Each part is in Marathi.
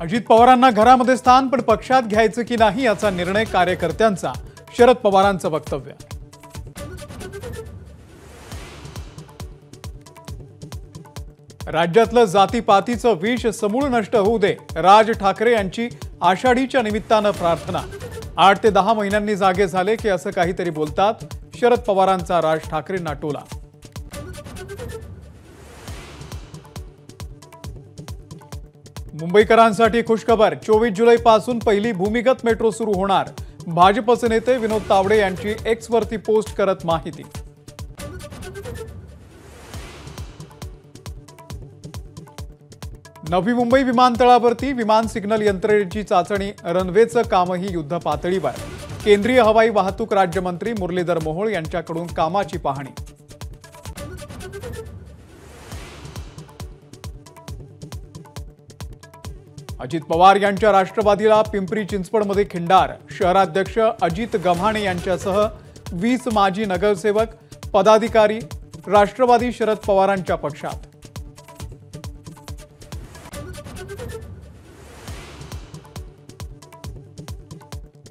अजित पवारांना घरामध्ये स्थान पण पक्षात घ्यायचं की नाही याचा निर्णय कार्यकर्त्यांचा, शरद पवारांचं वक्तव्य. राज्यातलं जातीपातीचं विष समूळ नष्ट होऊ दे, राज ठाकरे यांची आषाढीच्या निमित्तानं प्रार्थना. 8 ते 10 महिन्यांनी जागे झाले की असं काहीतरी बोलतात, शरद पवारांचा राज ठाकरेंना टोला. मुंबईकरांसाठी खुशखबर, 24 जुलैपासून पहिली भूमिगत मेट्रो सुरू होणार. भाजपचे नेते विनोद तावडे यांची एक्सवरती पोस्ट करत माहिती. नवी मुंबई विमानतळावरती विमान सिग्नल यंत्रणेची चाचणी, रनवेचं कामही युद्ध पातळीवर. केंद्रीय हवाई वाहतूक राज्यमंत्री मुरलीधर मोहोळ यांच्याकडून कामाची पाहणी. अजित पवार यांच्या राष्ट्रवादीला पिंपरी चिंचवडमध्ये खिंडार. शहराध्यक्ष अजित गव्हाणे यांच्यासह 20 माजी नगरसेवक पदाधिकारी राष्ट्रवादी शरद पवारांच्या पक्षात.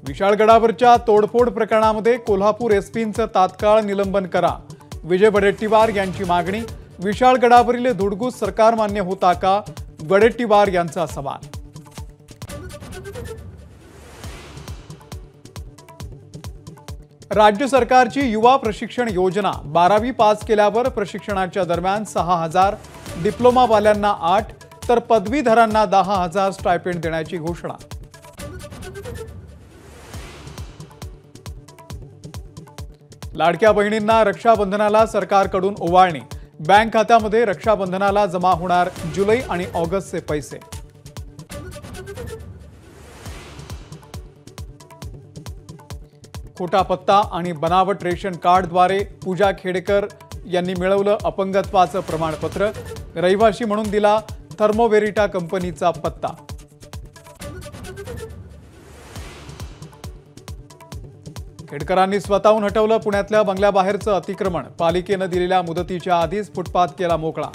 विशाळगडावरच्या तोडफोड प्रकरणामध्ये कोल्हापूर एसपींचं तात्काळ निलंबन करा. विजय वडेट्टीवार यांची मागणी. विशाळगडावरील धुडगूस सरकारमान्य होता का, वडेट्टीवार यांचा सवाल. राज्य सरकारची युवा प्रशिक्षण योजना, 12वी पास केल्यावर प्रशिक्षणाच्या दरम्यान 6000, डिप्लोमावाल्यांना 8 तर पदवीधरांना 10,000 स्टायपेंड देण्याची घोषणा. लाडक्या बहिणींना रक्षाबंधनाला सरकारकडून ओवाळणी. बँक खात्यामध्ये रक्षाबंधनाला जमा होणार जुलै आणि ऑगस्टचे पैसे. खोटा पत्ता आणि बनावट रेशन कार्डद्वारे पूजा खेडेकर यांनी मिळवलं अपंगत्वाचं प्रमाणपत्र. रहिवाशी म्हणून दिला थर्मोवेरिटा कंपनीचा पत्ता. खेडकरांनी स्वतःहून हटवलं पुण्यातल्या बंगल्याबाहेरचं अतिक्रमण. पालिकेनं दिलेल्या मुदतीच्या आधीच फुटपाथ केला मोकळा.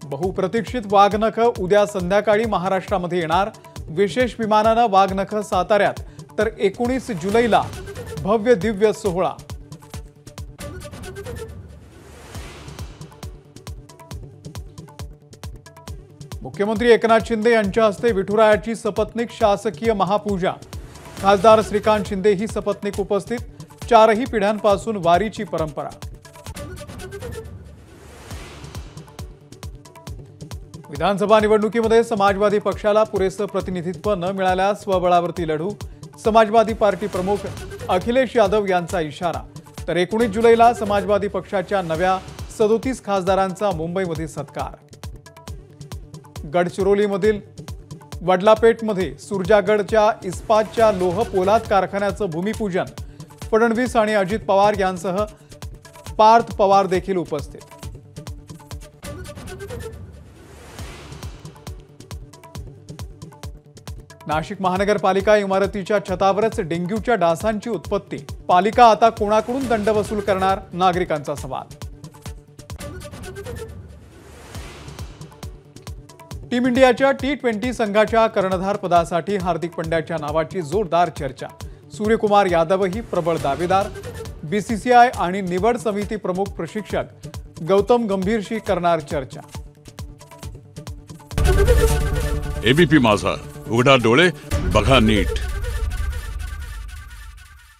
बहुप्रतीक्षित वाघनख उद्या संध्याकाळी महाराष्ट्रामध्ये येणार. विशेष विमानानं वाघनख साताऱ्यात, तर 19 जुलैला भव्य दिव्य सोहळा. मुख्यमंत्री एकनाथ शिंदे यांच्या हस्ते विठुरायाची सपत्नीक शासकीय महापूजा. खासदार श्रीकांत शिंदे ही सपत्नीक उपस्थित. 4ही पिढ्यांपासून वारीची परंपरा. विधानसभा निवडणुकीमध्ये समाजवादी पक्षाला पुरेसं प्रतिनिधित्व न मिळाल्यास स्वबळावरती लढू. समाजवादी पार्टी प्रमुख अखिलेश यादव यांचा इशारा. तर 19 जुलैला समाजवादी पक्षाच्या नव्या 37 खासदारांचा मुंबईमध्ये सत्कार. गडचिरोलीमधील वडलापेठमध्ये सुरजागडच्या इस्पातच्या लोह पोलाद कारखान्याचं भूमिपूजन. फडणवीस आणि अजित पवार यांसह पार्थ पवार देखील उपस्थित. नाशिक महानगरपालिका इमारतीच्या छतावरच डेंग्यूच्या डासांची उत्पत्ती. पालिका आता कोणाकडून दंड वसूल करणार, नागरिकांचा सवाल. टीम इंडियाच्या T20 संघाच्या कर्णधार पदासाठी हार्दिक पंड्याच्या नावाची जोरदार चर्चा. सूर्यकुमार यादवही प्रबळ दावेदार. बीसीसीआय आणि निवड समिती प्रमुख प्रशिक्षक गौतम गंभीरशी करणार चर्चा. एबीपी माझा, उघडा डोळे बघा नीट.